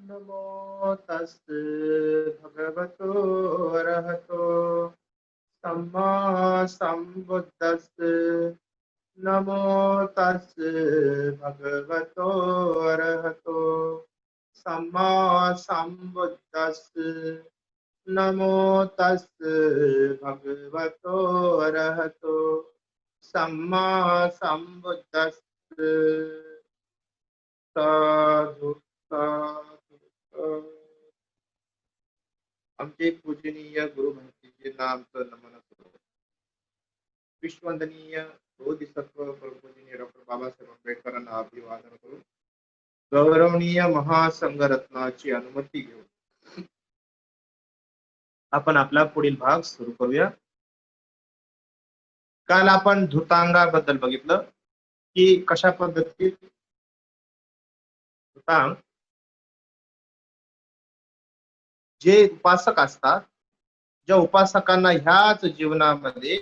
नमो तस्से भगवतो अरहतो सम्मा संबुद्दस्से नमो तस्से भगवतो अरहतो सम्मा संबुद्दस्से नमो तस्से भगवतो अरहतो सम्मा संबुद्दस्से साधु साधु साधु. आमचे पूजनीय गुरु महंतीजींना आमचं नमन करू. विश्ववंदनीय बोधिसत्व प्रभूजीनी डॉक्टर बाबासाहेब आंबेडकरांना अभिवादन करू. गौरवनीय महासंघरत्नाची अनुमती घेऊ आपण आपला पुढील भाग सुरू करूया. काल आपण धुतांगाबद्दल बघितलं की कशा पद्धतीत धुतांग जे उपासक असतात, ज्या उपासकांना ह्याच जीवनामध्ये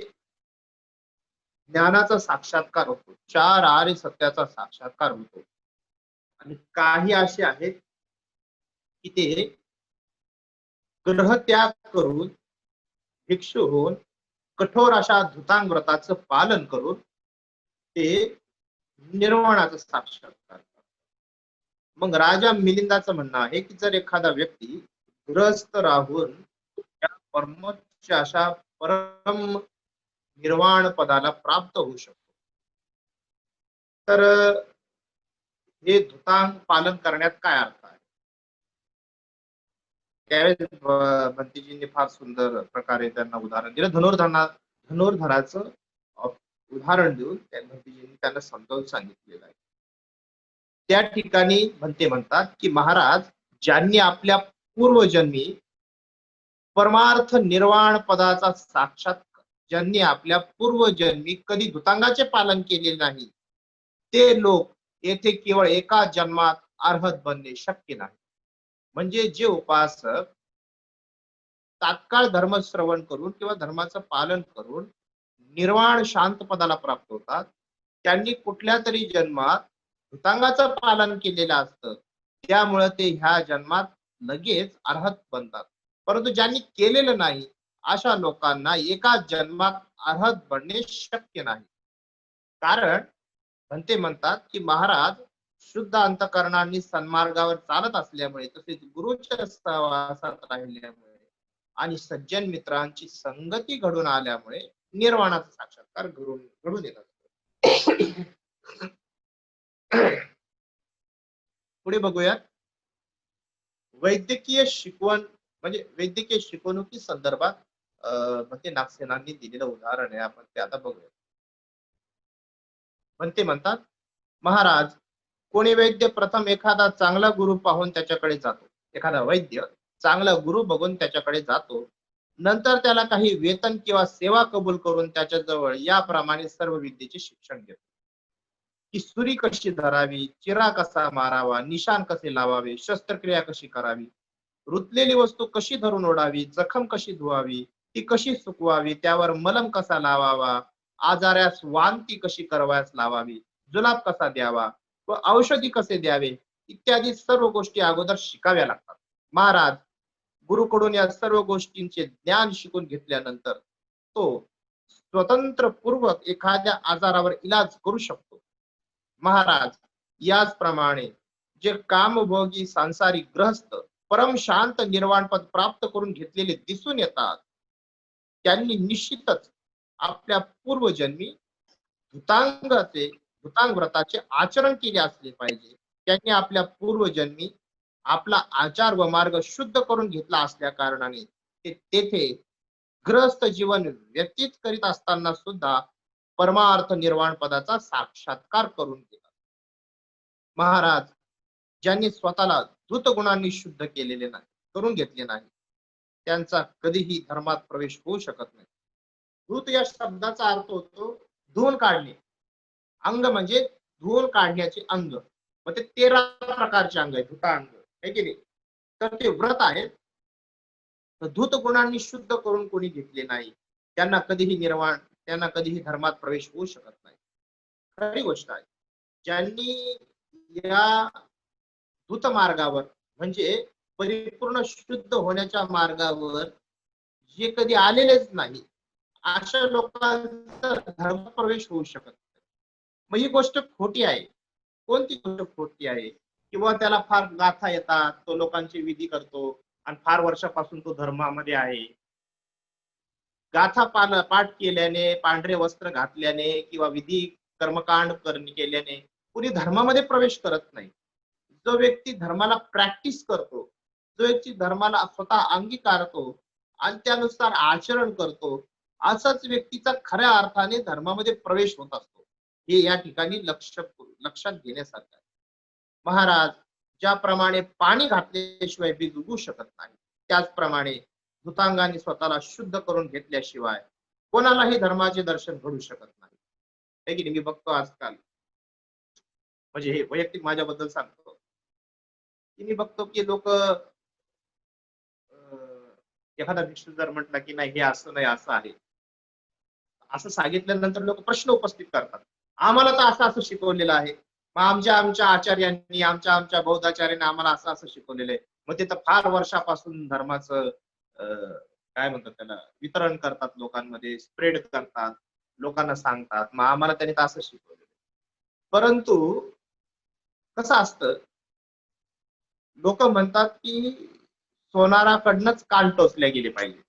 ज्ञानाचा साक्षात्कार होतो, चार आर्य सत्याचा साक्षात्कार होतो. आणि काही असे आहेत की ते ग्रहत्याग करून भिक्षू होऊन कठोर अशा धुतांग व्रताचं पालन करून ते निर्वाणाचा साक्षात्कार करतात. मग राजा मिलिंदाचं म्हणणं आहे की जर एखादा व्यक्ती ग्रस्त राहून त्या परमोच्च अशा परम निर्वाण पदाला प्राप्त होऊ शकतो, तर हे धुतांग पालन करण्यात काय अर्थ आहे? त्यावेळेस भंतीजींनी फार सुंदर प्रकारे त्यांना उदाहरण दिलं. धनुर्धराचं उदाहरण देऊन त्या भंतीजींनी त्यांना समजावून सांगितलेलं आहे. त्या ठिकाणी भंते म्हणतात की महाराज, ज्यांनी आपल्या पूर्वजन्मी परमार्थ निर्वाण पदाचा साक्षात्कार, ज्यांनी आपल्या पूर्वजन्मी कधी धुतांगाचे पालन केले नाही, ते लोक येथे केवळ एका जन्मात अर्हत बनणे शक्य नाही. म्हणजे जे उपासक तात्काळ धर्मश्रवण करून किंवा धर्माचं पालन करून निर्वाण शांत पदाला प्राप्त होतात, त्यांनी कुठल्या तरी जन्मात धुतांगाचं पालन केलेलं असतं, त्यामुळे ते ह्या जन्मात लगेच अर्हत बनतात. परंतु ज्यांनी केलेलं नाही अशा लोकांना एका जन्मात अर्हत बनणे शक्य नाही. कारण म्हणते म्हणतात की महाराज, शुद्ध अंतकरणाने सन्मार्गावर चालत असल्यामुळे, तसेच गुरुच्या सहवासात राहिल्यामुळे आणि सज्जन मित्रांची संगती घडून आल्यामुळे निर्वाणाचा साक्षात्कार घडून येतात. पुढे बघूयात. वैद्यकीय शिकवण म्हणजे वैद्यकीय शिकवणुकी संदर्भात म्हणजे नागसेनांनी दिलेलं उदाहरण आहे. आपण ते आता बघूया. म्हणते म्हणतात, महाराज, कोणी वैद्य प्रथम एखादा चांगला गुरु पाहून त्याच्याकडे जातो. एखादा वैद्य चांगला गुरु बघून त्याच्याकडे जातो. नंतर त्याला काही वेतन किंवा सेवा कबूल करून त्याच्याजवळ याप्रमाणे सर्व विद्येचे शिक्षण घेतो. की सुरी कशी धरावी, चिरा कसा मारावा, निशाण कसे लावावे, शस्त्रक्रिया कशी करावी, रुतलेली वस्तू कशी धरून ओढावी, जखम कशी धुवावी, ती कशी सुकवावी, त्यावर मलम कसा लावावा, आजाऱ्यास वांती कशी करवायस लावावी, जुलाब कसा द्यावा व औषधी कसे द्यावे, इत्यादी सर्व गोष्टी अगोदर शिकाव्या लागतात. महाराज, गुरुकडून या सर्व गोष्टींचे ज्ञान शिकून घेतल्यानंतर तो स्वतंत्रपूर्वक एखाद्या आजारावर इलाज करू शकतो. महाराज, याचप्रमाणे जे कामभोगी सांसारिक ग्रहस्थ परम शांत निर्वाण पद प्राप्त करून घेतलेले दिसून येतात, त्यांनी निश्चितच आपल्या पूर्वजन्मी धुतांग व्रताचे आचरण केले असले पाहिजे. त्यांनी आपल्या पूर्वजन्मी आपला आचार व मार्ग शुद्ध करून घेतला असल्या कारणाने ते तेथे ग्रस्त जीवन व्यतीत करीत असताना सुद्धा परमार्थ निर्वाण पदाचा साक्षात्कार करून घेतात. महाराज, ज्यांनी स्वतःला धूत गुणांनी शुद्ध केलेले नाही, करून घेतले नाही, त्यांचा कधीही धर्मात प्रवेश होऊ शकत नाही. धूत या शब्दाचा अर्थ होतो धुवून काढणे. अंग म्हणजे धुवून काढण्याचे अंग. मग ते 13 प्रकारचे अंग आहे धुतांग, आहे की नाही? तर ते व्रत आहेत. धूत गुणांनी शुद्ध करून कोणी घेतले नाही, त्यांना कधीही धर्मात प्रवेश होऊ शकत नाही. खरी गोष्ट आहे. ज्यांनी या धूत मार्गावर म्हणजे परिपूर्ण शुद्ध होण्याच्या मार्गावर जे कधी आलेलेच नाही, अशा लोकांचा धर्म प्रवेश होऊ शकत नाही. मग ही गोष्ट खोटी आहे. कोणती गोष्ट खोटी आहे? किंवा त्याला फार गाथा येतात, तो लोकांची विधी करतो आणि फार वर्षापासून तो धर्मामध्ये आहे. गाथा पाठ केल्याने, पांढरे वस्त्र घातल्याने किंवा विधी कर्मकांड केल्याने कुणी धर्मामध्ये प्रवेश करत नाही. जो व्यक्ती धर्माला प्रॅक्टिस करतो, जो व्यक्ती धर्माला स्वतः अंगीकारतो आणि त्यानुसार आचरण करतो, असाच व्यक्तीचा खऱ्या अर्थाने धर्मामध्ये प्रवेश होत असतो. हे या ठिकाणी लक्षात घेण्यासारखं आहे. महाराज, ज्याप्रमाणे पाणी घातल्याशिवाय बीज उगू शकत नाही, त्याचप्रमाणे धुतांगाने स्वतःला शुद्ध करून घेतल्याशिवाय कोणालाही धर्माचे दर्शन घडू शकत नाही. है की नाही? मी बघतो आजकाल, म्हणजे हे वैयक्तिक माझ्याबद्दल सांगतो, की मी बघतो की लोक एखादा भिक्षू जर म्हटला की नाही हे असं नाही असं आहे, असं सांगितल्यानंतर लोक प्रश्न उपस्थित करतात. आम्हाला तर असं असं शिकवलेलं आहे. मग आमच्या आमच्या आचार्यांनी, आमच्या आमच्या बौद्धाचार्यांनी आम्हाला असं असं शिकवलेलं आहे. मग ते तर फार वर्षापासून धर्माचं काय म्हणतात त्याला, वितरण करतात, लोकांमध्ये स्प्रेड करतात, लोकांना सांगतात. मग आम्हाला त्यांनी तर असं शिकवलेलं. परंतु कसं असतं, लोक म्हणतात की सोनाराकडनंच कान टोचले गेले पाहिजे,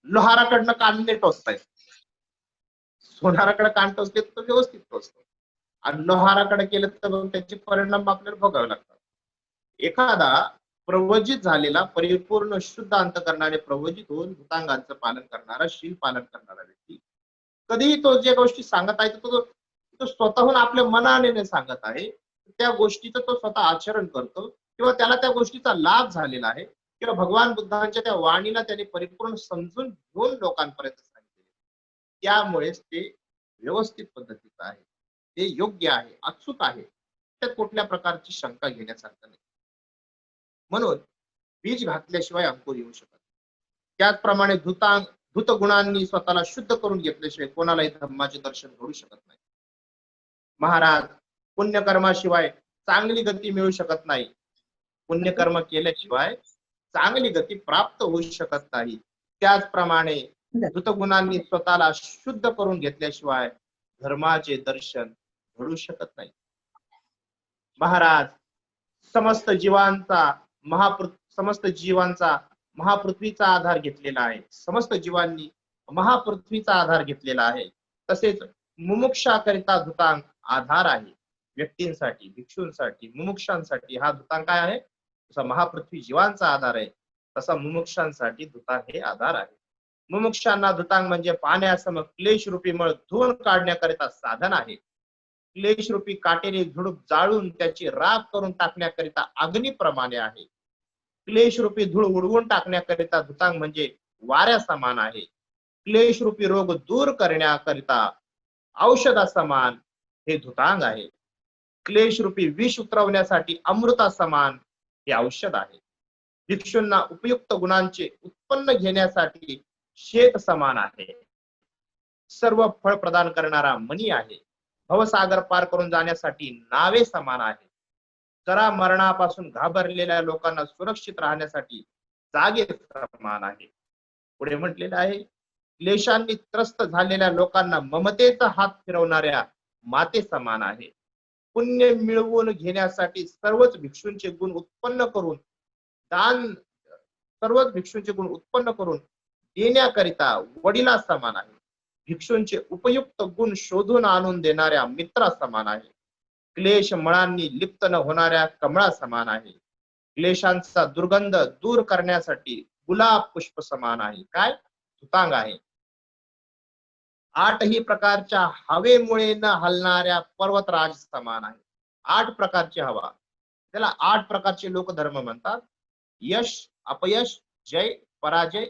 लोहाराकडनं कान नाही टोचतायत. सोनाराकडे कान टोचले तर व्यवस्थित टोचतो आणि लोहाराकडे केलं तर मग त्याचे परिणाम आपल्याला भोगावे लागतात. एखादा प्रवजित झालेला, परिपूर्ण शुद्ध अंतकरणाने प्रवजित होऊन भूतांगांचं पालन करणारा, शील पालन करणारा व्यक्ती, कधीही तो ज्या गोष्टी सांगत आहे तो तो स्वतःहून आपल्या मनाने नाही सांगत आहे, त्या गोष्टीचं तो स्वतः आचरण करतो किंवा त्याला त्या गोष्टीचा लाभ झालेला आहे किंवा भगवान बुद्धांच्या त्या वाणीला त्याने परिपूर्ण समजून घेऊन लोकांपर्यंत सांगितले. त्यामुळेच ते व्यवस्थित पद्धतीचं आहे, ते योग्य आहे, अचूक आहे. त्यात कुठल्या प्रकारची शंका घेण्यासारखं नाही. म्हणून बीज घातल्याशिवाय अंकुर येऊ शकत. त्याचप्रमाणे धूत गुणांनी स्वतःला शुद्ध करून घेतल्याशिवाय कोणालाही धर्माचे दर्शन घडू शकत नाही. महाराज, पुण्यकर्माशिवाय चांगली गती मिळू शकत नाही. पुण्यकर्म केल्याशिवाय चांगली गती प्राप्त होऊ शकत नाही. त्याचप्रमाणे धृतगुणांनी स्वतःला शुद्ध करून घेतल्याशिवाय धर्माचे दर्शन घडू शकत नाही. महाराज, समस्त जीवांचा समस्त जीवांचा महापृथ्वीचा आधार घेतलेला आहे. समस्त जीवांनी महापृथ्वीचा आधार घेतलेला आहे. तसेच मुमुक्षाकरिता धुतांग आधार आहे. व्यक्तींसाठी, भिक्षूंसाठी, मुमुक्षांसाठी हा धुतांग काय आहे? जसा महापृथ्वी जीवांचा आधार आहे, तसा मुमुक्षांसाठी धुतांग हे आधार आहे. मुमुक्षांना धुतांग म्हणजे पाण्यासम क्लेश रूपी मळ धुवून काढण्याकरिता साधन आहे. क्लेश रूपी काटेरी झुडूप जाळून त्याची राख करून टाकण्याकरिता अग्निप्रमाणे आहे. क्लेश रूपी धूळ उडवून टाकण्याकरिता धुतांग म्हणजे वाऱ्या समान आहे. क्लेश रूपी रोग दूर करण्याकरिता औषधा समान हे धुतांग आहे. क्लेश रूपी विष उतरवण्यासाठी अमृता समान हे औषध आहे. भिक्षूंना उपयुक्त गुणांचे उत्पन्न घेण्यासाठी शेत समान आहे. सर्व फळ प्रदान करणारा मणी आहे. भवसागर पार करून जाण्यासाठी नावे समान आहे. जरा मरणापासून घाबरलेल्या लोकांना सुरक्षित राहण्यासाठी जागे समान आहे. पुढे म्हटलेलं आहे, क्लेशांनी त्रस्त झालेल्या लोकांना ममतेचा हात फिरवणाऱ्या माते समान आहे. पुण्य मिळवून घेण्यासाठी सर्वच भिक्षूंचे गुण उत्पन्न करून देण्याकरिता वडिला समान आहे. भिक्षूंचे उपयुक्त गुण शोधून आणून देणाऱ्या मित्रा समान आहे. क्लेश मळांनी लिप्त न होणाऱ्या कमळा समान आहे. क्लेशांचा दुर्गंध दूर करण्यासाठी गुलाब पुष्प समान आहे. काय? धुतांग आहे. आठही प्रकारच्या हवेमुळे न हलणाऱ्या पर्वतराज समान आहे. 8 प्रकारची हवा, त्याला 8 प्रकारचे लोकधर्म म्हणतात. यश, अपयश, जय, पराजय,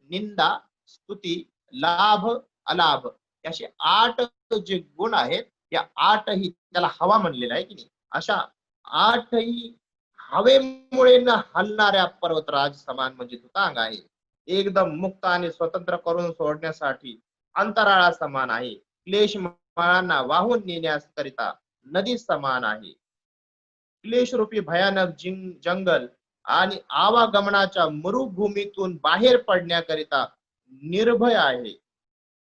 निंदा, स्तुती, लाभ, अलाभ, असे 8 जे गुण आहेत, या 8ही त्याला हवा म्हणलेला आहे की नाही. अशा 8ही हवेमुळे न हलणाऱ्या पर्वतराज समान म्हणजे धुतांग आहे. एकदम मुक्त आणि स्वतंत्र करून सोडण्यासाठी अंतराळा समान आहे. क्लेश माळांना वाहून नेण्याकरिता नदी समान आहे. क्लेशरूपी भयानक जंगल आणि आवागमनाच्या मरुभूमीतून बाहेर पडण्याकरिता निर्भय आहे.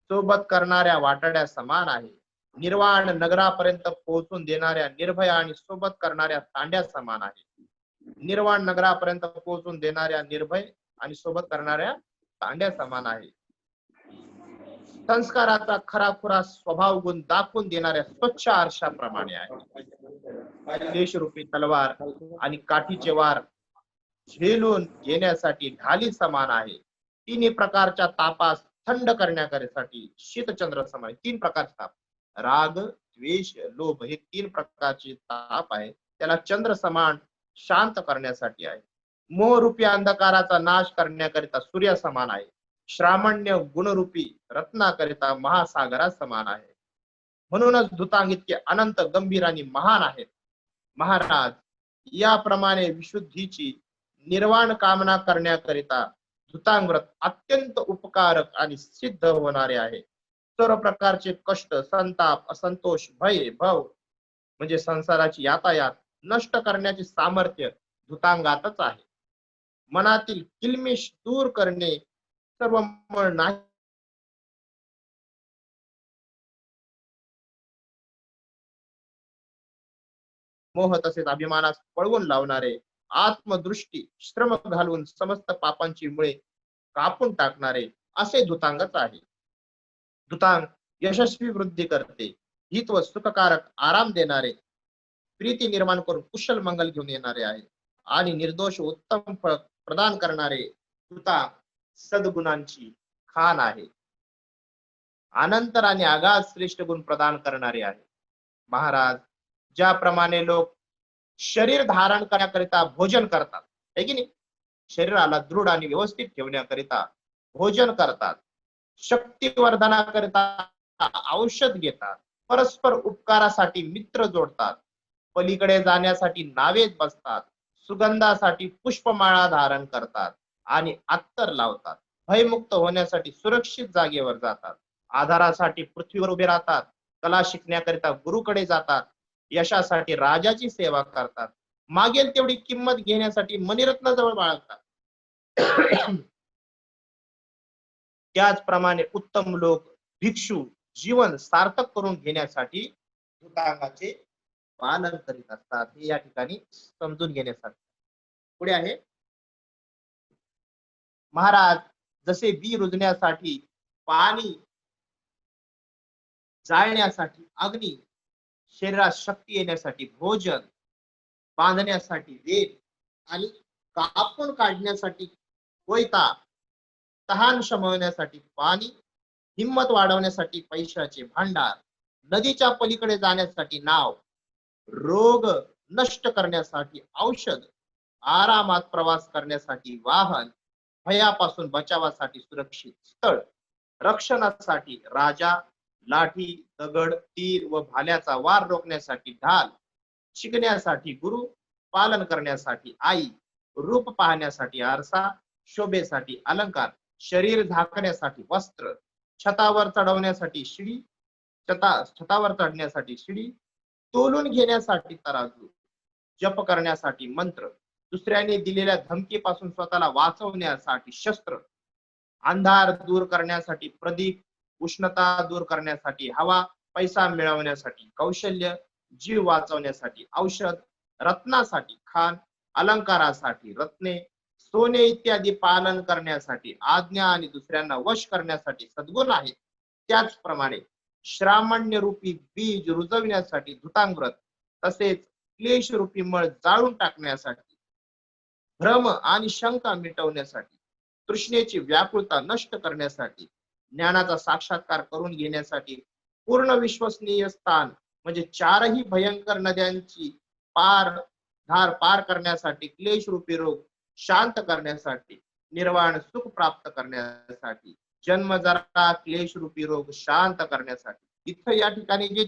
सोबत करणाऱ्या वाटाड्या समान आहे. निर्वाण नगरापर्यंत पोहोचून देणाऱ्या निर्भय आणि सोबत करणाऱ्या तांड्या समान आहे. निर्वाण नगरापर्यंत पोहोचून देणाऱ्या निर्भय आणि सोबत करणाऱ्या तांड्या समान आहे. संस्काराचा खराखुरा स्वभाव गुण दाखवून देणाऱ्या स्वच्छ आरशाप्रमाणे आहे. देशरूपी तलवार आणि काठीचे वार झेलून घेण्यासाठी ढाली समान आहे. तिन्ही प्रकारच्या तापास थंड करण्याकरिसाठी शीतचंद्र समान. तीन प्रकारचे ताप, राग, द्वेष, लोभ, हे तीन प्रकारचे ताप आहे. त्याला चंद्र समान शांत करण्यासाठी आहे. मोहरूपी अंधकाराचा नाश करण्याकरिता सूर्य समान आहे. श्रामण्य गुणरूपी रत्नाकरिता महासागरा समान आहे. म्हणूनच धुतांग इतके अनंत गंभीर आणि महान आहेत. महाराज, याप्रमाणे विशुद्धीची निर्वाण कामना करण्याकरिता धुतांग व्रत अत्यंत उपकारक आणि सिद्ध होणारे आहे. सर्व प्रकारचे कष्ट, संताप, असंतोष, भय, भव म्हणजे संसाराची यातायात नष्ट करण्याचे सामर्थ्य धुतांगातच आहे. मनातील किलमिश दूर करणे, सर्व मळ नाही मोह तसेच अभिमानास पळवून लावणारे, आत्मदृष्टी श्रम घालून समस्त पापांची मुळे कापून टाकणारे असे धुतांगच आहे. धुतांग यशस्वी वृद्धी करते, हित व सुखकारक आराम देणारे, प्रीती निर्माण करून कुशल मंगल घेऊन येणारे आहे आणि निर्दोष उत्तम फळ प्रदान करणारे धुतांग सद्गुणांची खान आहे. अनंतर आणि आगाध श्रेष्ठ गुण प्रदान करणारे आहे. महाराज, ज्याप्रमाणे लोक शरीर धारण करण्याकरिता भोजन करतात, है की नाही, शरीराला दृढ आणि व्यवस्थित ठेवण्याकरिता भोजन करतात, शक्तिवर्धनाकरिता औषध घेतात, परस्पर उपकारासाठी मित्र जोडतात, पलीकडे जाण्यासाठी नावेत बसतात, सुगंधासाठी पुष्पमाळा धारण करतात आणि अत्तर लावतात, भयमुक्त होण्यासाठी सुरक्षित जागेवर जातात, आधारासाठी पृथ्वीवर उभे राहतात, कला शिकण्याकरिता गुरुकडे जातात, यशासाठी राजाची सेवा करतात, मागेल तेवढी किंमत घेण्यासाठी मणिरत्न जवळ बाळगतात. त्याचप्रमाणे उत्तम लोक भिक्षू जीवन सार्थक करून घेण्यासाठी धुतांगाचे पालन करीत असतात. हे या ठिकाणी समजून घेण्यासाठी. पुढे आहे, महाराज, जसे बी रुजण्यासाठी पाणी, जाळण्यासाठी अग्नी, शरीरात शक्ती येण्यासाठी भोजन, बांधण्यासाठी वेद आणि कापून काढण्यासाठी कोयता, तहान शमवण्यासाठी पाणी, हिंमत वाढवण्यासाठी पैशाचे भांडार, नदीच्या पलीकडे जाण्यासाठी नाव, रोग नष्ट करण्यासाठी औषध, आरामात प्रवास करण्यासाठी वाहन, भयापासून बचावासाठी सुरक्षित स्थळ, रक्षणासाठी राजा, लाठी, दगड, तीर व भाल्याचा वार रोखण्यासाठी ढाल, शिकण्यासाठी गुरु, पालन करण्यासाठी आई, रूप पाहण्यासाठी आरसा, शोभेसाठी अलंकार, शरीर झाकण्यासाठी वस्त्र, छतावर चढवण्यासाठी शिडी, छतावर चढण्यासाठी शिडी, तोलून घेण्यासाठी तराजू, जप करण्यासाठी मंत्र, दुसऱ्याने दिलेल्या धमकीपासून स्वतःला वाचवण्यासाठी शस्त्र, अंधार दूर करण्यासाठी प्रदीप, उष्णता दूर करण्यासाठी हवा, पैसा मिळवण्यासाठी कौशल्य, जीव वाचवण्यासाठी औषध, रत्नासाठी खान, अलंकारासाठी रत्ने, सोने इत्यादी पालन करण्यासाठी आज्ञा आणि दुसऱ्यांना वश करण्यासाठी सद्गुण आहे. त्याचप्रमाणे श्रामण्य रूपी बीज रुजविण्यासाठी धुतांग्रत, तसेच क्लेश रूपी मळ जाळून टाकण्यासाठी, भ्रम आणि शंका मिटवण्यासाठी, तृष्णेची व्याकुळता नष्ट करण्यासाठी, ज्ञानाचा साक्षात्कार करून घेण्यासाठी, पूर्ण विश्वसनीय स्थान म्हणजे चारही भयंकर नद्यांची धार पार करण्यासाठी, क्लेश रूपी रोग शांत करण्यासाठी, निर्वाण सुख प्राप्त करण्यासाठी, जन्म जरा क्लेश रूपी रोग शांत करण्यासाठी. इथं या ठिकाणी जे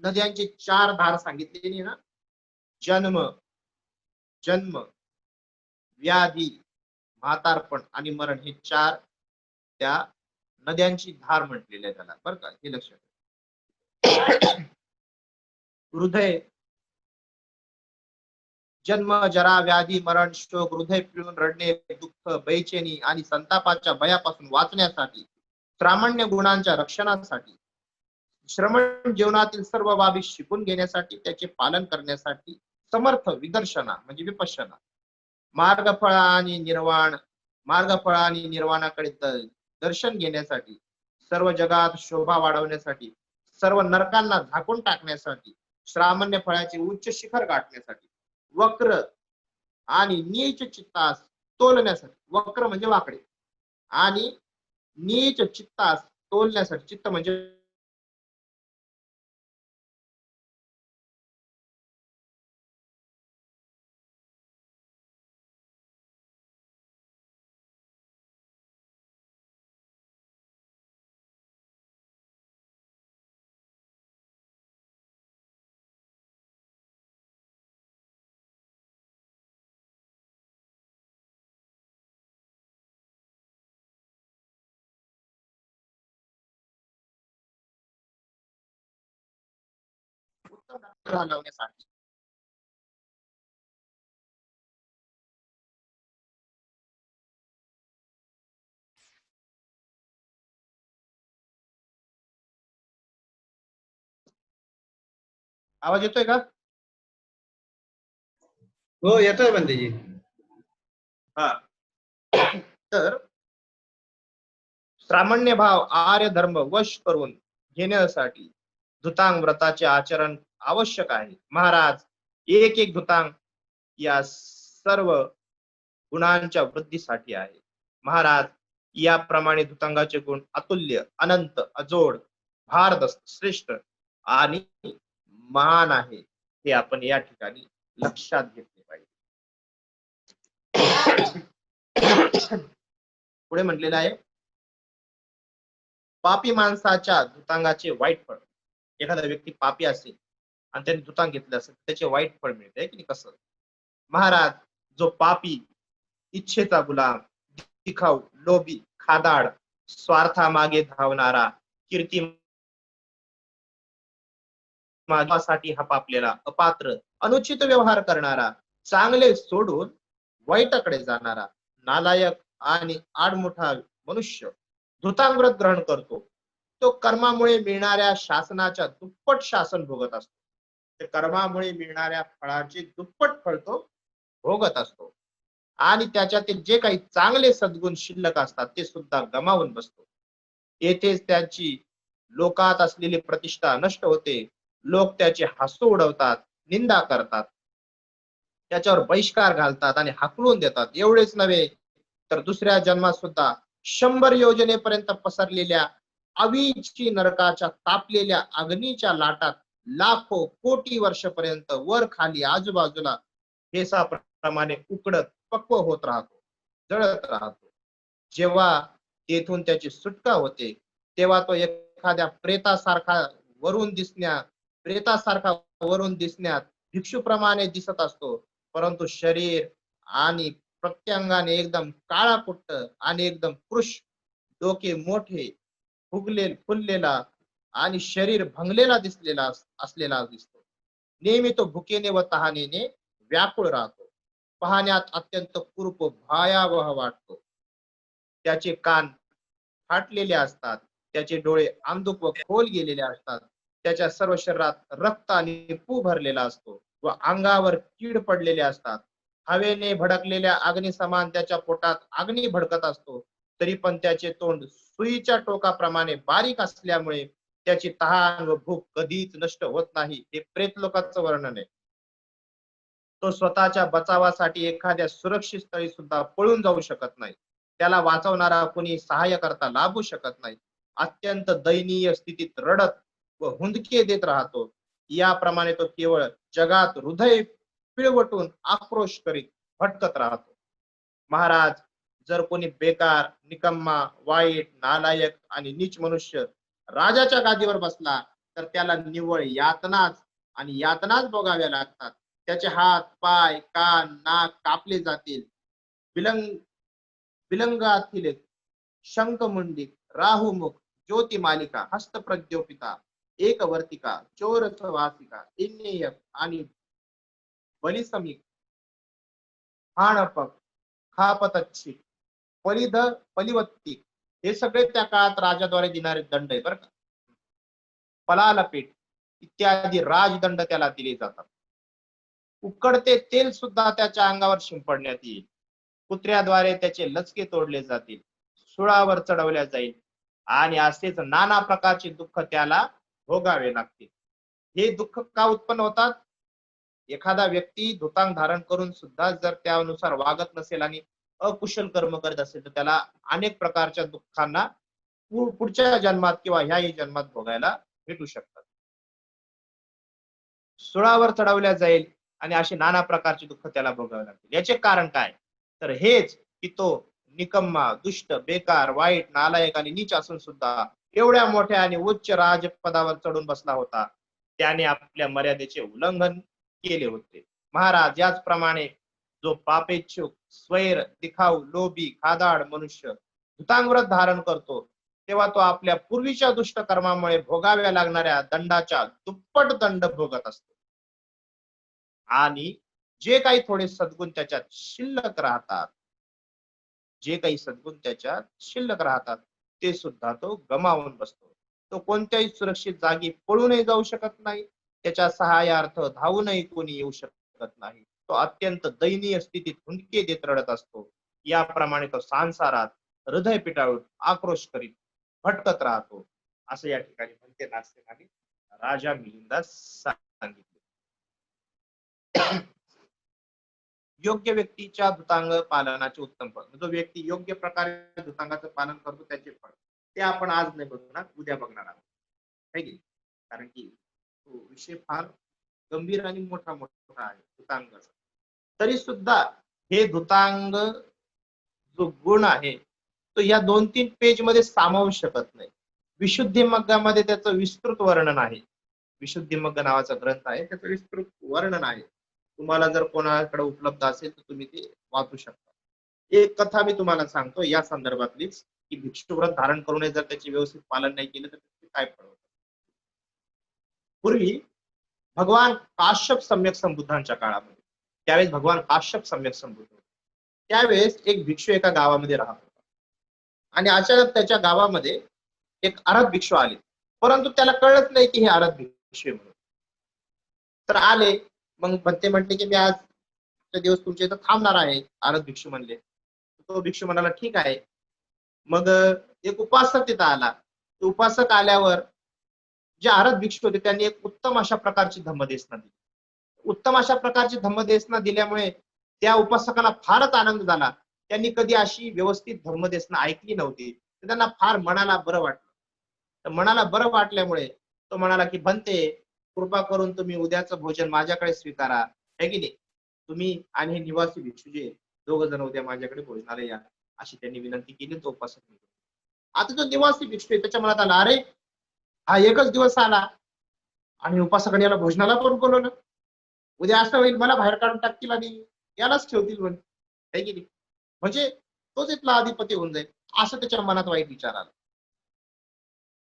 नद्यांचे चार धार सांगितलेली ना, जन्म, जन्म, व्याधी, म्हातारपण आणि मरण, हे चार त्या नद्यांची धार म्हटलेली आहे त्याला, बरं का, हे लक्षात. हृदय, जन्म, जरा, व्याधी, मरण, शोक, हृदय पिळून रडणे, दुःख, बेचैनी आणि संतापाच्या भयापासून वाचण्यासाठी, प्रामाण्य गुणांच्या रक्षणासाठी, श्रमण जीवनातील सर्व बाबी शिकून घेण्यासाठी, त्याचे पालन करण्यासाठी, समर्थ विदर्शना म्हणजे विपश्यना, मार्गफळ आणि निर्वाण, मार्गफळ आणि निर्वाणाकडे दर्शन घेण्यासाठी, सर्व जगात शोभा वाढवण्यासाठी, सर्व नरकांना झाकून टाकण्यासाठी, श्रामण्य फळाचे उच्च शिखर गाठण्यासाठी, वक्र आणि नीच चित्तास तोलण्यासाठी, वक्र म्हणजे वाकडे आणि नीच चित्तास तोलण्यासाठी, चित्त म्हणजे उत्तम घालवण्यासाठी. आवाज येतोय का? हो येतोय बंदीजी. हा, तर सामान्य भाव आर्य धर्म वश करून घेण्यासाठी धुतांग व्रताचे आचरण आवश्यक आहे. महाराज, एक एक धुतांग या सर्व गुणांच्या वृद्धीसाठी आहे. महाराज, याप्रमाणे धुतांगाचे गुण अतुल्य, अनंत, अजोड, भारदस्त, श्रेष्ठ आणि महान आहे, हे आपण या ठिकाणी लक्षात घेतले पाहिजे. पुढे म्हटलेलं आहे, पापी माणसाच्या धुतांगाचे वाईट फळ. एखादा व्यक्ती पापी असेल आणि त्याने धुतांग घेतलं असेल, त्याचे वाईट फळ मिळते की कसं? महाराज, जो पापी, इच्छेचा गुलाम, दिखाऊ, लोभी, खादाड, स्वार्थामागे धावणारा, कीर्ती मागासाठी हपापलेला, अपात्र, अनुचित व्यवहार करणारा, चांगले सोडून वाईटाकडे जाणारा, नालायक आणि आडमुठा मनुष्य धुतांग व्रत ग्रहण करतो, तो कर्मामुळे मिळणाऱ्या शासनाच्या दुप्पट शासन भोगत असतो. ते कर्मामुळे मिळणाऱ्या फळाचे दुप्पट फळ तो भोगत असतो आणि त्याच्यातील जे काही चांगले सद्गुण शिल्लक असतात ते सुद्धा गमावून बसतो. येथेच त्याची लोकात असलेली प्रतिष्ठा नष्ट होते. लोक त्याचे हसू उडवतात, निंदा करतात, त्याच्यावर बहिष्कार घालतात आणि हाकलून देतात. एवढेच नव्हे तर दुसऱ्या जन्मात सुद्धा 100 योजनेपर्यंत पसरलेल्या अविची नरकाच्या तापलेल्या अग्नीच्या लाटात लाखो कोटी वर्षपर्यंत वर खाली आजूबाजूला फेसाप्रमाणे उकडत पक्व होत राहतो, जळत राहतो. जेव्हा तेथून त्याची सुटका होते, तेव्हा तो एखाद्या प्रेतासारखा वरून दिसण्यात भिक्षूप्रमाणे दिसत असतो, परंतु शरीर आणि प्रत्यंगाने एकदम काळा कुट्ट आणि एकदम कृश, डोके मोठे, फुललेला आणि शरीर भंगलेला असलेला दिसतो. नेहमी तो भुकेने व तहानेने व्याकुळ राहतो. पाहण्यात अत्यंत कुरूप भयावह वाटतो. त्याचे कान फाटलेले असतात, त्याचे डोळे अंधुक व खोल गेलेले असतात, त्याच्या सर्व शरीरात रक्त आणि पू भरलेला असतो व अंगावर कीड पडलेले असतात. हवेने भडकलेल्या अग्नी समान त्याच्या पोटात अग्नी भडकत असतो, तरी पण त्याचे तोंड सुईच्या टोकाप्रमाणे बारीक असल्यामुळे त्याची तहान व भूक कधीच नष्ट होत नाही. हे प्रेत लोकांचं वर्णन आहे. तो स्वतःच्या बचावासाठी एखाद्या सुरक्षित स्थळी सुद्धा पळून जाऊ शकत नाही. त्याला वाचवणारा कोणी सहाय्य करता लाभू शकत नाही. अत्यंत दयनीय स्थितीत रडत व हुंदके देत राहतो. याप्रमाणे तो केवळ जगात हृदय पिळवटून आक्रोश करीत भटकत राहतो. महाराज, जर कोणी बेकार, निकम्मा, वाईट, नालायक आणि नीच मनुष्य राजाच्या गादीवर बसला, तर त्याला निव्वळ यातनाच आणि यातनाच भोगाव्या लागतात. त्याचे हात, पाय, कान, नाक कापले जातील. विलंग विलंगातील शंखमुंडी, राहुमुख, ज्योतिमालिका, हस्तप्रज्ञोपिता, एकवर्तिका, चोरसवासिका, इन्नेयक आणि बलिसमीक हाणपक, खापतच्छी, पलिध, पलिवत्ती, हे सगळे त्या काळात राजाद्वारे देणारे दंड आहे बरं का. पलालपेट इत्यादी राजदंड त्याला दिले जातात. उकडते तेल सुद्धा त्याच्या अंगावर शिंपडण्यात येईल. कुत्र्याद्वारे त्याचे लचके तोडले जातील, सुळावर चढवल्या जाईल आणि असेच नाना प्रकारचे दुःख त्याला भोगावे लागतील. हे दुःख का उत्पन्न होतात? एखादा व्यक्ती धुतांग धारण करून सुद्धा जर त्यानुसार वागत नसेल आणि अकुशल कर्म करत असेल तर त्याला अनेक प्रकारच्या दुःखांना पुढच्या जन्मात किंवा ह्याही जन्मात भोगायला भेटू शकतात. सुळावर चढवल्या जाईल आणि असे नाना प्रकारचे दुःख त्याला भोगावे लागतील. याचे कारण काय? तर हेच की तो निकम्मा, दुष्ट, बेकार, वाईट, नालायक आणि नीच असून सुद्धा एवढ्या मोठ्या आणि उच्च राजपदावर चढून बसला होता. त्याने आपल्या मर्यादेचे उल्लंघन केले होते. महाराज याचप्रमाणे जो पापेच्छुक, स्वैर, दिखाऊ, लोभी, खादाड मनुष्य धृतांगव्रत धारण करतो, तेव्हा तो आपल्या पूर्वीच्या दुष्ट कर्मामुळे भोगाव्या लागणाऱ्या दंडाच्या दुप्पट दंड भोगत असतो. आणि जे काही थोडे सद्गुण त्याच्यात शिल्लक राहतात, जे काही सद्गुण त्याच्यात शिल्लक राहतात, ते सुद्धा तो गमावून बसतो. तो कोणत्याही सुरक्षित जागी पळूनही जाऊ शकत नाही, त्याच्या सहाय्यार्थ धावूनही कोणी येऊ शकत नाही. तो अत्यंत दयनीय स्थितीत हुंदके देत रडत असतो. याप्रमाणे तो संसारात हृदय पिटाळून आक्रोश करीत भटकत राहतो, असं या ठिकाणी म्हणते नास्तिकांनी राजा मिलिंदास सांगितले. योग्य व्यक्तीच्या धुतांग पालनाचे उत्तम फळ, जो व्यक्ती योग्य प्रकारे धुतांगाचं पालन करतो त्याचे फळ, ते आपण आज नाही बघणार, उद्या बघणार आहोत, है की? कारण की तो विषय फार गंभीर आणि मोठा मोठा आहे धुतांगाचा. तरी सुद्धा हे धुतांग जो गुण आहे तो या 2-3 पेज मध्ये सामावू शकत नाही. विशुद्धी मग्गामध्ये त्याचं विस्तृत वर्णन आहे. विशुद्धी मग्ग नावाचा ग्रंथ आहे, त्याचं विस्तृत वर्णन आहे. तुम्हाला जर कोणाकडे उपलब्ध असेल तर तुम्ही ते वाचू शकता. एक कथा मी तुम्हाला सांगतो या संदर्भातलीच, की भिक्षुव्रत धारण करूनही जर त्याचे व्यवस्थित पालन नाही केलं तर काय फळ होतं. पूर्वी भगवान काश्यप सम्यक संबुद्धांच्या काळामध्ये, त्यावेळेस भगवान काश्यप सम्यक संबुद्ध होते. त्यावेळेस एक भिक्षू एका गावामध्ये राहत होता आणि अचानक त्याच्या गावामध्ये एक अरहत भिक्षू आले, परंतु त्याला कळत नाही की हे अरहत भिक्षू आहे म्हणून. तर आले, मग भंते म्हटले की मी आज दिवस तुमच्या इथं थांबणार आहे. अरहत भिक्षू म्हणले. तो भिक्षू म्हणाला ठीक आहे. मग एक उपासक तिथं आला. तो उपासक आल्यावर जे अरहत भिक्षू होते त्यांनी एक उत्तम अशा प्रकारची धम्मदेशना दिली. उत्तम अशा प्रकारची धम्मदेशना दिल्यामुळे त्या उपासकाला फारच आनंद झाला. त्यांनी कधी अशी व्यवस्थित धम्मदेशना ऐकली नव्हती. तर त्यांना फार मनाला बरं वाटलं. तर मनाला बरं वाटल्यामुळे तो म्हणाला की भंते, कृपा करून तुम्ही उद्याचं भोजन माझ्याकडे स्वीकारा, है की नाही? तुम्ही आणि हे निवासी भिक्षू जे दोघ जण उद्या माझ्याकडे भोजनाला या, अशी त्यांनी विनंती केली. तो उपासक निघाला. आता जो निवासी भिक्षू आहे त्याच्या मनात आला, अरे हा एकच दिवस आला आणि उपासकाने याला भोजनाला पण बोलवलं, उद्या असं होईल मला बाहेर काढून टाकतील आणि यालाच ठेवतील म्हणे, है की नाही? म्हणजे तोच इथला अधिपती होऊन जाईल, असं त्याच्या मनात वाईट विचार आला.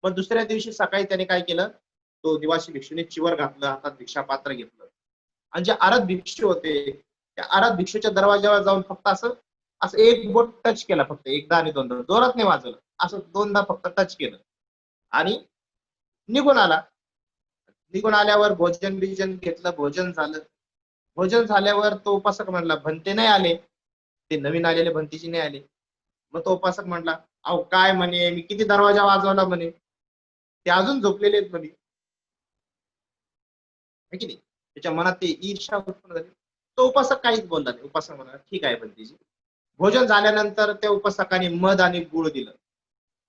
मग दुसऱ्या दिवशी सकाळी त्याने काय केलं, तो निवासी भिक्षूने चिवर घातलं, हातात भिक्षा पात्र घेतलं आणि जे अरहत भिक्षू होते त्या अरहत भिक्षूच्या दरवाजावर जाऊन फक्त असं असं एक बोट टच केला, फक्त एकदा आणि दोनदा, जोरात नाही वाजवलं, असं दोनदा फक्त टच केलं आणि निघून आला. निघून आल्यावर भोजन बिजन घेतलं, भोजन झालं. भोजन झाल्यावर तो उपासक म्हणला भंते नाही आले, ते नवीन आलेले भंतीजी नाही आले. मग तो उपासक म्हणला, अहो काय म्हणे, मी किती दरवाजा वाजवला म्हणे, ते अजून झोपलेले आहेत म्हणे, है की नाही? त्याच्या मनात ते ईर्ष्या उत्पन्न झाली. तो उपासक काहीच बोलला नाही. उपासक म्हणाला ठीक आहे भंतीजी. भोजन झाल्यानंतर त्या उपासकाने मध आणि गुळ दिलं,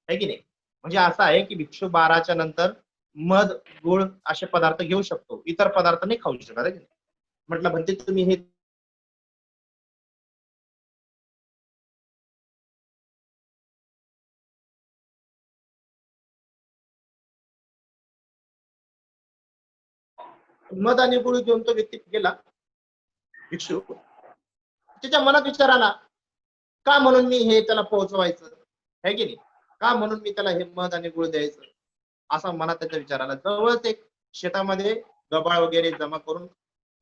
है की नाही? म्हणजे असं आहे की भिक्षू 12च्या नंतर मध, गुळ असे पदार्थ घेऊ शकतो, इतर पदार्थ नाही खाऊ शकत, है की नाही? म्हटलं भंते तुम्ही हे मध आणि गुळ घेऊन तो व्यक्ती गेला भिक्षू. त्याच्या मनात विचार आला, का म्हणून मी हे त्याला पोहोचवायचं, है की नाही? का म्हणून मी त्याला हे मध आणि गुळ द्यायचं, असा मनात त्याचा विचार आला. जवळच एक शेतामध्ये गबाळ वगैरे जमा करून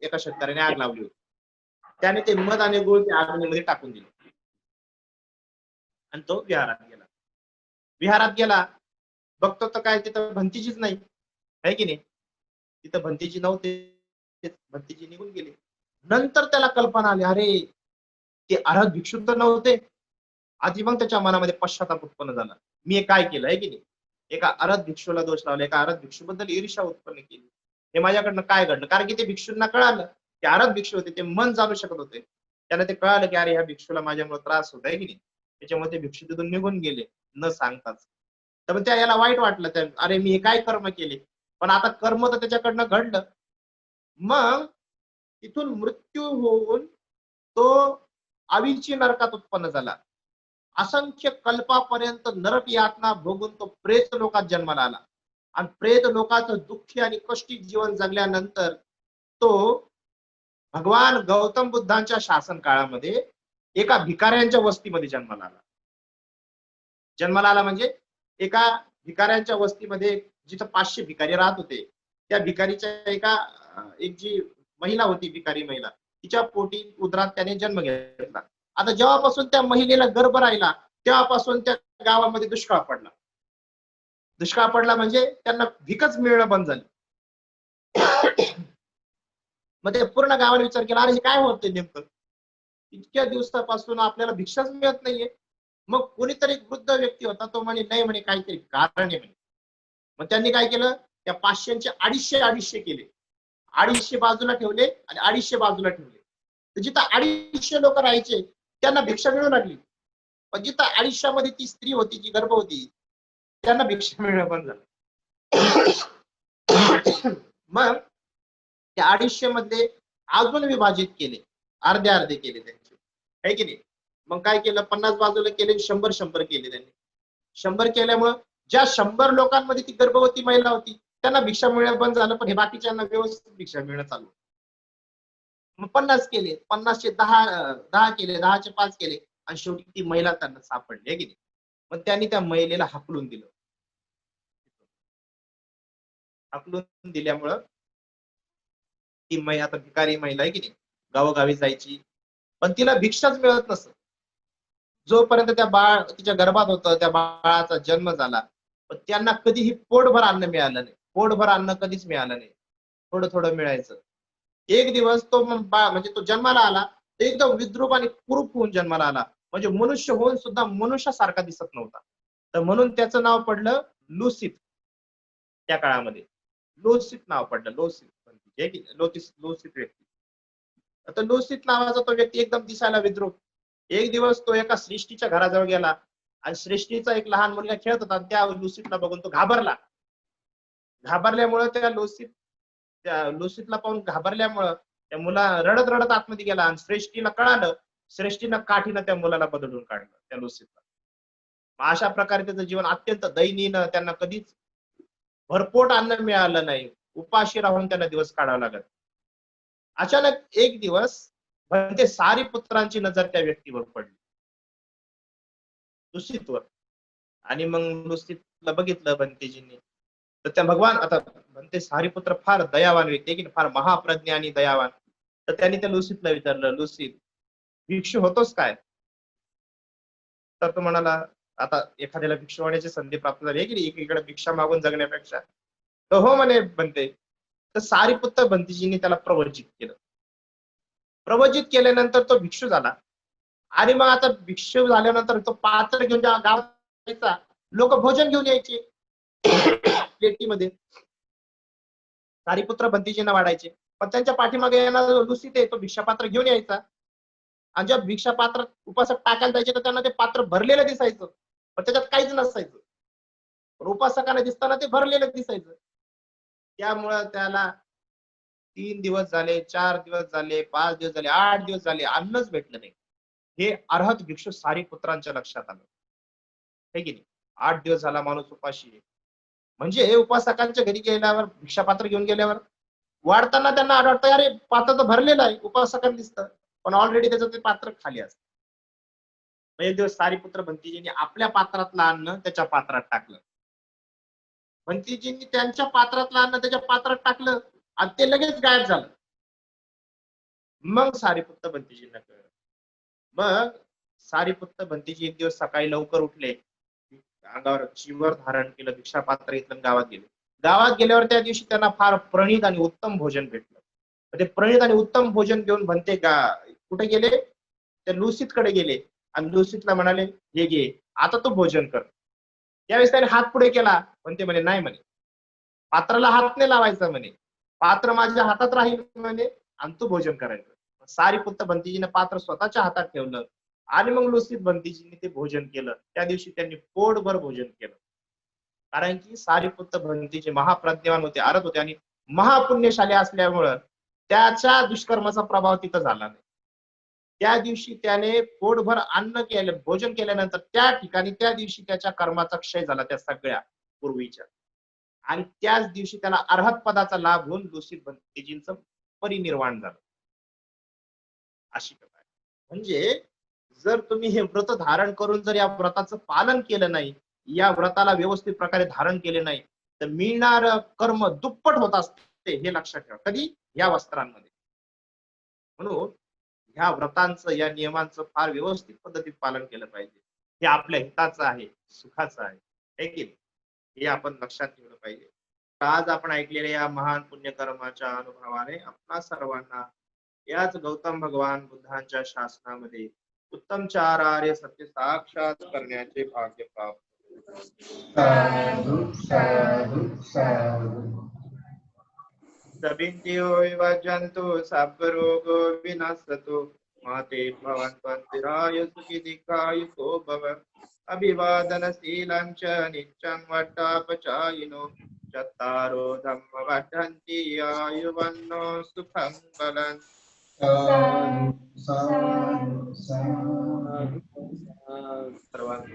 एका शेतकऱ्याने आग लावली होती. त्याने ते मध आणि गुळ त्या अग्नीमध्ये टाकून दिलं आणि तो विहारात गेला. विहारात गेला, बघतो तर काय तिथं भंतीजीच नाही, आहे की नाही. तिथं भंतीजी नव्हते, भंतीजी निघून गेले. नंतर त्याला कल्पना आली, अरे ते अर्हत भिक्षू तर नव्हते. आधी मग त्याच्या मनामध्ये पश्चाताप उत्पन्न झाला. मी हे काय केलं, आहे की नाही. एका अर्हत भिक्षूला दोष लावला, एका अर्हत भिक्षूबद्दल ईर्ष्या उत्पन्न केली. हे माझ्याकडनं काय घडलं, कारण की ते भिक्षूंना कळालं, ते अर्हत भिक्षू होते, ते मन जाणू शकत होते. त्याला ते कळालं की अरे ह्या भिक्षूला माझ्यामुळे त्रास होत आहे की नाही. त्याच्यामुळे ते भिक्षू तिथून निघून गेले न सांगताच. तर त्या याला वाईट वाटलं, त्या अरे मी हे काय कर्म केले. पण आता कर्म तर त्याच्याकडनं घडलं. मग तिथून मृत्यू होऊन तो आवीची नरकात उत्पन्न झाला. असंख्य कल्पापर्यंत नरक यातना भोगून तो प्रेत लोकात जन्माला आला आणि प्रेत लोकाचं दुःखी आणि कष्टी जीवन जगल्यानंतर तो भगवान गौतम बुद्धांच्या शासन काळामध्ये एका भिकाऱ्यांच्या वस्तीमध्ये जन्माला आला. जन्माला आला म्हणजे एका भिकाऱ्यांच्या वस्तीमध्ये जिथं 500 भिकारी राहत होते, त्या भिकारीच्या एक जी महिला होती, भिकारी महिला, तिच्या पोटी उदरात त्याने जन्म घेतला. आता जेव्हापासून त्या महिलेला गर्भ राहिला तेव्हापासून त्या गावामध्ये दुष्काळ पडला. दुष्काळ पडला म्हणजे त्यांना भिकच मिळणं बंद झाली. मग ते पूर्ण गावाने विचार केला, अरे हे काय होतंय नेमकं, इतक्या दिवसापासून आपल्याला भिक्षाच मिळत नाहीये. मग कोणीतरी एक वृद्ध व्यक्ती होता, तो म्हणे नाही म्हणे काहीतरी कारण आहे म्हणे. मग त्यांनी काय केलं, त्या 500चे 250 केले. 250 बाजूला ठेवले आणि 250 बाजूला ठेवले. तर जिथं 250 लोक राहायचे त्यांना भिक्षा मिळू लागली. पण जिथं 250 मध्ये ती स्त्री होती जी गर्भवती, त्यांना भिक्षा मिळणं बंद झालं. मग त्या 250 मध्ये अजून विभाजित केले, अर्धे अर्धे केले त्यांचे, आहे की नाही. मग काय केलं, 50 बाजूला केले, 100 केले त्यांनी. 100 केल्यामुळं ज्या 100 लोकांमध्ये ती गर्भवती महिला होती त्यांना भिक्षा मिळणं बंद झालं, पण हे बाकीच्यांना व्यवस्थित भिक्षा मिळणं चालू. मग 50 केले, 50चे 10 केले, 10चे 5 केले आणि शेवटी ती महिला त्यांना सापडली, आहे की नाही. मग त्यांनी त्या महिलेला हाकलून दिलं. हाकलून दिल्यामुळं ती आता भिकारी महिला, आहे की नाही, गावोगावी जायची, पण तिला भिक्षाच मिळत नसत. जोपर्यंत त्या बाळ तिच्या गर्भात होतं, त्या बाळाचा जन्म झाला, पण त्यांना कधीही पोटभर अन्न मिळालं नाही. पोटभर अन्न कधीच मिळालं नाही, थोडं थोडं मिळायचं. एक दिवस तो बाळ म्हणजे तो जन्माला आला, एकदम विद्रूप आणि कुरूप होऊन जन्माला आला, म्हणजे मनुष्य होऊन सुद्धा मनुष्यासारखा दिसत नव्हता. तर म्हणून त्याचं नाव पडलं लुसित. त्या काळामध्ये लोसित नाव पडलं, लोसित लोसित व्यक्ती. आता लोसित नावाचा तो व्यक्ती एकदम दिसायला विद्रूप. एक दिवस तो एका सृष्टीच्या घराजवळ गेला आणि सृष्टीचा एक लहान मुलगा खेळत होता, त्या लुसीतला बघून तो घाबरला. घाबरल्यामुळे त्या लुसीतला पाहून घाबरल्यामुळं त्या मुला रडत रडत आतमध्ये गेला आणि श्रेष्ठीला कळालं. श्रेष्ठीनं काठीनं त्या मुलाला बदलून काढलं, त्या लुसीतला. अशा प्रकारे त्याचं जीवन अत्यंत दयनीय, त्यांना कधीच भरपोट अन्न मिळालं नाही, उपाशी राहून त्यांना दिवस काढावा लागत. अचानक एक दिवस भंते सारीपुत्रांची नजर त्या व्यक्तीवर पडली, लुसीतवर. आणि मग लुसीतला बघितलं भंतेजींनी. तर त्या भगवान आता भंते सारीपुत्र फार दयावान व्यक्ती की फार महाप्रज्ञ आणि दयावान. तर त्यांनी त्या लुसीतला विचारलं, लुसीत भिक्षू होतोस काय. तर तो म्हणाला, आता एखाद्याला भिक्षू होण्याची संधी प्राप्त झाली की एकीकडे भिक्षा मागून जगण्यापेक्षा. तर हो म्हणे बनते. तर सारीपुत्र भंतेजींनी त्याला प्रवचित केलं. प्रवचित केल्यानंतर तो भिक्षू झाला. आणि मग आता भिक्षू झाल्यानंतर तो पात्र घेऊन गावात जायचा, लोक भोजन घेऊन यायचे प्लेटीमध्ये. सारीपुत्र भंतेजींना वाढायचे, पण त्यांच्या पाठीमागे येणार लुसीत आहे, तो भिक्षापात्र घेऊन यायचा. आणि जेव्हा भिक्षा पात्र उपासक टाकायला जायचे तर त्यांना ते पात्र भरलेलं दिसायचं, पण त्याच्यात काहीच नसायचं. पण उपासकांना दिसताना ते भरलेलं दिसायचं. त्यामुळं त्याला 3 दिवस झाले, 4 दिवस झाले, 5 दिवस झाले, 8 दिवस झाले, अन्नच भेटलं नाही. हे अर्हत भिक्षू सारीपुत्रांच्या लक्षात आलं, हे की नाही. 8 दिवस झाला माणूस उपाशी आहे. म्हणजे उपासकांच्या घरी गेल्यावर भिक्षापात्र घेऊन गेल्यावर वाढताना त्यांना आढळतं, अरे पात्र तर भरलेलं आहे, उपासकांना दिसतं, पण ऑलरेडी त्याचं ते पात्र खाली असतं. एक दिवस सारीपुत्र भंतीजींनी आपल्या पात्रातलं अन्न त्याच्या पात्रात टाकलं. भंतीजींनी त्यांच्या पात्रातलं अन्न त्याच्या पात्रात टाकलं आणि ते लगेच गायब झालं. मग सारीपुत्त भंतीजींना कळलं. मग सारीपुत्त भंतीजी एक दिवस सकाळी लवकर उठले, अंगावर चिवर धारण केलं, भिक्षापात्र घेतलं, गावात गेले. गावात गेल्यावर त्या दिवशी त्यांना फार प्रणित आणि उत्तम भोजन भेटलं. ते प्रणित आणि उत्तम भोजन घेऊन भंते कुठे गेले? त्या लुसीतकडे गेले आणि लुसीतला म्हणाले, हे घे, आता तू भोजन कर. त्यावेळेस त्याने हात पुढे केला, पण ते म्हणे नाही, म्हणे पात्राला हात नाही लावायचा, म्हणे पात्र माझ्या हातात राहील, म्हणे आणि तू भोजन करायचं. सारीपुत्त भंतीजीने पात्र स्वतःच्या हातात ठेवलं आणि मग लुसीत भंतीजींनी ते भोजन केलं. त्या दिवशी त्यांनी पोटभर भोजन केलं. कारण की सारीपुत्त भंतीजी महाप्रज्ञावान होते, आरत होते आणि महापुण्यशाली असल्यामुळं त्याच्या दुष्कर्माचा प्रभाव तिथं झाला नाही. त्या दिवशी त्याने पोटभर अन्न केलं, भोजन केल्यानंतर त्या ठिकाणी त्या दिवशी त्याच्या कर्माचा क्षय झाला, त्या सगळ्या पूर्वीच्या. आणि त्याच दिवशी त्याला अर्हत पदाचा लाभ होऊन लुसीत भंतेजींचं परिनिर्वाण झालं. अशी कथा आहे. म्हणजे जर तुम्ही हे व्रत धारण करून जर या व्रताचं पालन केलं नाही, या व्रताला व्यवस्थित प्रकारे धारण केले नाही, तर मिळणार कर्म दुप्पट होत असते, हे लक्षात ठेवा. कधी? या वस्त्रांमध्ये. म्हणून ह्या व्रतांचं, या नियमांचं फार व्यवस्थित पद्धतीत पालन केलं पाहिजे. हे आपल्या हिताचं आहे, सुखाचं आहे, है की नाही? हे आपण लक्षात ठेवलं पाहिजे. आज आपण ऐकलेल्या या महान पुण्यकर्माच्या अनुभवाने आपणा सर्वांना याच गौतम भगवान बुद्धांच्या शासनामध्ये उत्तम चार आर्य सत्य साक्षात करण्याचे भाग्य प्राप्त. साधु साधु साधु. सबिंती होय वाजंतु सर्वरोगो विनाशतु माते भवन्त्वन्तिराय सुखी दीर्घायुको भव. अभिवादनशीलं च नित्यं वट्टापचायिनो चत्तारो धम्म वर्धन्ति आयुवन्नो सुखं बलं. साधु साधु साधु. सर्वांना